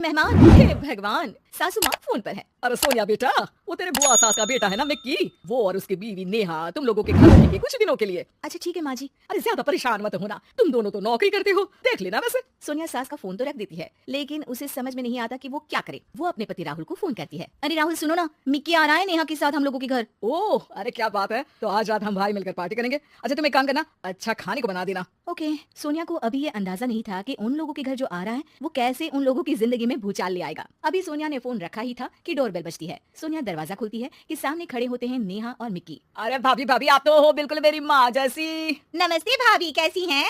मेहमान। हे भगवान, सासू माँ फोन पर है। अरे सोनिया बेटा, वो तेरे बुआ सास का बेटा है ना मिक्की, वो और उसकी बीवी नेहा तुम लोगों के घर रहेंगे कुछ दिनों के लिए। अच्छा ठीक है माँ जी। अरे ज्यादा परेशान मत होना, तुम दोनों तो नौकरी करते हो, देख लेना वैसे। सोनिया सास का फोन तो रख देती है, लेकिन उसे समझ में नहीं आता कि वो क्या करे। वो अपने पति राहुल को फोन करती है। अरे राहुल सुनो ना, मिक्की आ रहा है नेहा के साथ हम लोगों के घर। ओह अरे क्या बात है, तो आज रात हम भाई मिलकर पार्टी करेंगे। अच्छा तुम एक काम करना, अच्छा खाने को बना देना। ओके। सोनिया को अभी ये अंदाजा नहीं था कि उन लोगों के घर जो आ रहा है वो कैसे उन लोगों की जिंदगी में भूचाल ले आएगा। अभी सोनिया ने फोन रखा ही था कि डोरबेल बजती है। सोनिया दरवाजा खोलती है कि सामने खड़े होते हैं नेहा और मिक्की। अरे भाभी भाभी, आप तो हो बिल्कुल मेरी माँ जैसी। नमस्ते भाभी, कैसी हैं?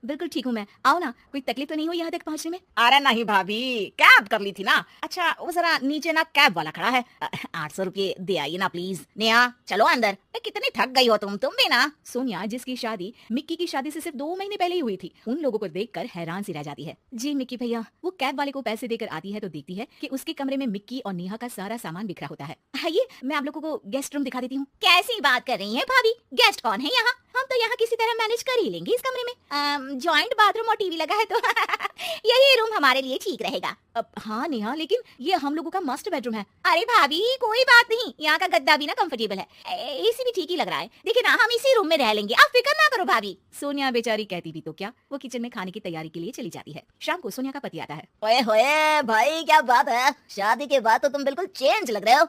बिल्कुल ठीक हूँ मैं। आओ ना, कोई तकलीफ तो नहीं हुई यहाँ तक पहुँचने में? अरे नहीं भाभी, कैब कर ली थी ना। अच्छा वो जरा नीचे ना कैब वाला खड़ा है, 800 रुपये दे आइए ना प्लीज। नेहा चलो अंदर। कितनी थक गई हो तुम भी ना। सोनिया जिसकी शादी मिक्की की शादी से सिर्फ 2 महीने पहले ही हुई थी, उन लोगों को देखकर हैरान सी रह जाती है। जी मिक्की भैया। वो कैब वाले को पैसे देकर आती है तो देखती है कि उसके कमरे में मिक्की और नेहा का सारा सामान बिखरा होता है। आइए मैं आप लोगों को गेस्ट रूम दिखा देती हूँ। कैसी बात कर रही है भाभी, गेस्ट कौन है यहाँ? हम तो यहाँ किसी तरह मैनेज कर ही लेंगे इस कमरे में। जॉइंट बाथरूम और टीवी लगा है तो यही रूम हमारे लिए ठीक रहेगा। हाँ नेहा, लेकिन ये हम लोगों का मास्टर बेडरूम है। अरे भाभी कोई बात नहीं, यहाँ का गद्दा भी ना कंफर्टेबल है, एसी भी ठीक ही लग रहा है। देखिए ना, हम इसी रूम में रह लेंगे, आप फिक्र ना करो भाभी। सोनिया बेचारी कहती भी तो क्या, वो किचन में खाने की तैयारी के लिए चली जाती है। शाम को सोनिया का पति आता है। ओए होए भाई, क्या बात है, शादी के बाद तो तुम बिल्कुल चेंज लग रहे हो।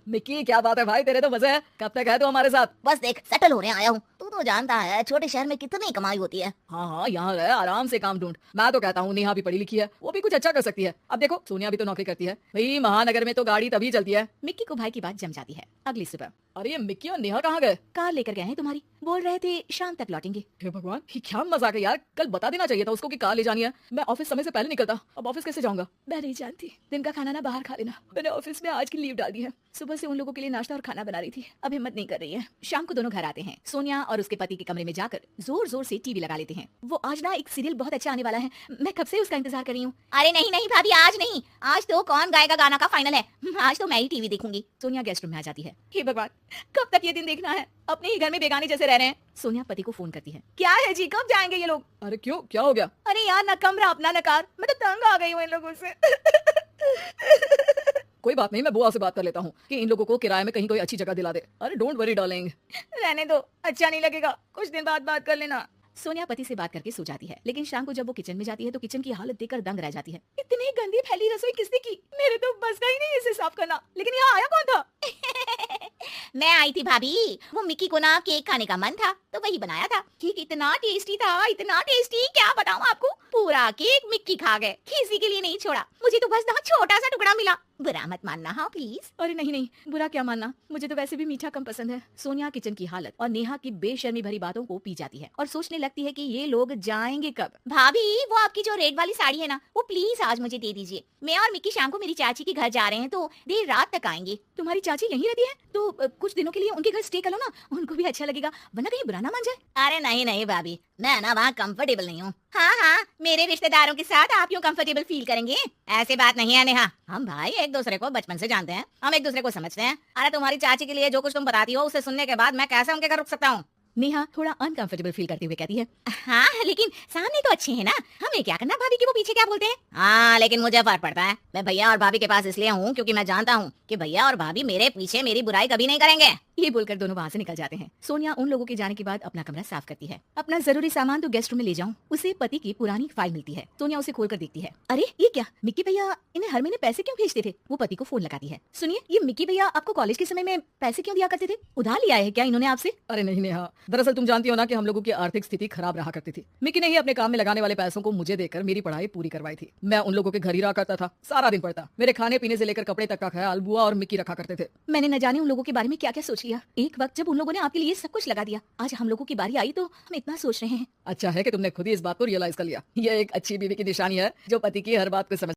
मिक्की क्या बात है भाई, तेरे तो मजे है, कब तक है तू हमारे साथ? बस देख, सेटल होने आया हूँ। तू तो जानता है छोटे शहर में कितनी कमाई होती है। हाँ हाँ, यहाँ रहे आराम से काम ढूंढ। मैं तो कहता हूँ नेहा भी पढ़ी लिखी है, वो भी कुछ अच्छा कर सकती है। अब देखो सोनिया भी तो नौकरी करती है भाई, महानगर में तो गाड़ी तभी चलती है। मिक्की को भाई की बात जम जाती है। अगली सुबह। अरे ये मिक्की और नेहा कहाँ गए? कार लेकर गए हैं तुम्हारी, बोल रहे थे शाम तक लौटेंगे। हे भगवान, ये क्या मजाक है यार, कल बता देना चाहिए था उसको कि कार ले जानी है। मैं ऑफिस समय से पहले निकलता, अब ऑफिस कैसे जाऊंगा? मैं नहीं जानती, दिन का खाना ना बाहर खा लेना। मैंने ऑफिस में आज की लीव डाल दी है। सुबह से उन लोगों के लिए नाश्ता और खाना बना रही थी, अब हिम्मत नहीं कर रही है। शाम को दोनों घर आते हैं। सोनिया और उसके पति के कमरे में जाकर जोर जोर से टीवी लगा लेते हैं। वो आज ना एक सीरियल बहुत अच्छा आने वाला है, मैं कब से उसका इंतजार कर रही हूँ। अरे नहीं नहीं भाभी, आज नहीं, आज तो कौन गाएगा गाना का फाइनल है। आज तो मैं ही टीवी देखूंगी। सोनिया गेस्ट रूम में आ जाती है। हे भगवान, कब तक ये दिन देखना है, अपने ही घर में बेगाने जैसे रह रहे हैं। सोनिया पति को फोन करती है। क्या है जी, कब जाएंगे ये लोग? अरे क्यों, क्या हो गया? अरे यार, ना कमरा अपना न कार, मैं तो तंग आ गई हूँ इन लोगों से। कोई बात नहीं, मैं बुआ से बात कर लेता हूँ कि इन लोगों को किराए में कहीं कोई अच्छी जगह दिला दे। अरे डोंट वरी डार्लिंग। रहने दो, अच्छा नहीं लगेगा, कुछ दिन बाद बात कर लेना। सोनिया पति से बात करके सो जाती है, लेकिन शाम को जब वो किचन में जाती है तो किचन की हालत देखकर दंग रह जाती है। इतनी गंदी फैली रसोई किसने की? मेरे तो बस का ही नहीं इसे साफ करना। लेकिन यहाँ आया कौन था? मैं आई थी भाभी, वो मिक्की को ना केक खाने का मन था तो वही बनाया था। केक इतना टेस्टी था, इतना टेस्टी, क्या बताऊं आपको। पूरा केक मिक्की खा गए, किसी के लिए नहीं छोड़ा। मुझे तो बस ना छोटा सा टुकड़ा मिला, बुरा मत मानना हाँ प्लीज। अरे नहीं नहीं, बुरा क्या मानना, मुझे तो वैसे भी मीठा कम पसंद है। सोनिया किचन की हालत और नेहा की बेशर्मी भरी बातों को पी जाती है और सोचने लगती है कि ये लोग जाएंगे कब। भाभी वो आपकी जो रेड वाली साड़ी है ना, वो प्लीज आज मुझे दे दीजिए। मैं और मिक्की शाम को मेरी चाची के घर जा रहे हैं तो देर रात तक आएंगे। तुम्हारी चाची यहीं रहती है तो कुछ दिनों के लिए उनके घर स्टे कर लो ना, उनको भी अच्छा लगेगा, वरना कहीं बुरा ना मान जाए। अरे नहीं नहीं भाभी, मैं ना वहाँ कंफर्टेबल नहीं हूँ। हाँ हाँ, मेरे रिश्तेदारों के साथ आप यूँ कंफर्टेबल फील करेंगे, ऐसी बात नहीं है नेहा। हम भाई एक दूसरे को बचपन से जानते हैं, हम एक दूसरे को समझते हैं। अरे तुम्हारी चाची के लिए जो कुछ तुम बताती हो उसे सुनने के बाद मैं कैसे उनके घर रुक सकता हूँ? नेहा थोड़ा अनकंफर्टेबल फील करते हुए कहती है। हाँ लेकिन सामने तो अच्छे हैं ना, हमें क्या करना भाभी कि वो पीछे क्या बोलते हैं। हाँ लेकिन मुझे फर्क पड़ता है, मैं भैया और भाभी के पास इसलिए हूँ क्योंकि मैं जानता हूँ कि भैया और भाभी मेरे पीछे मेरी बुराई कभी नहीं करेंगे। ये बोलकर दोनों वहाँ से निकल जाते हैं। सोनिया उन लोगों के जाने के बाद अपना कमरा साफ करती है। अपना जरूरी सामान तो गेस्ट रूम में ले जाऊं, उसे पति की पुरानी फाइल मिलती है। सोनिया उसे खोलकर देखती है। अरे ये क्या, मिक्की भैया इन्हें हर महीने पैसे क्यों भेजते थे? वो पति को फोन लगाती है। सुनिए, ये मिक्की भैया आपको कॉलेज के समय में पैसे क्यों दिया करते थे? उधार लिया है क्या इन्होंने आपसे? अरे नहीं नेहा, दरअसल तुम जानती हो ना कि हम लोगों की आर्थिक स्थिति खराब रहा करती थी। मिक्की ने ही अपने काम में लगाने वाले पैसों को मुझे देकर मेरी पढ़ाई पूरी करवाई थी। मैं उन लोगों के घर ही रहा करता था, सारा दिन पढ़ता। मेरे खाने पीने से लेकर कपड़े तक का ख्याल बुआ और मिक्की रखा करते थे। मैंने न जाने उन लोगों के बारे में क्या क्या सोच लिया। एक वक्त जब उन लोगों ने आपके लिए सब कुछ लगा दिया, आज हम लोगों की बारी आई तो हम इतना सोच रहे हैं। अच्छा है कि तुमने खुद ही इस बात को रियलाइज कर लिया। यह एक अच्छी बीवी की निशानी है जो पति की हर बात को समझ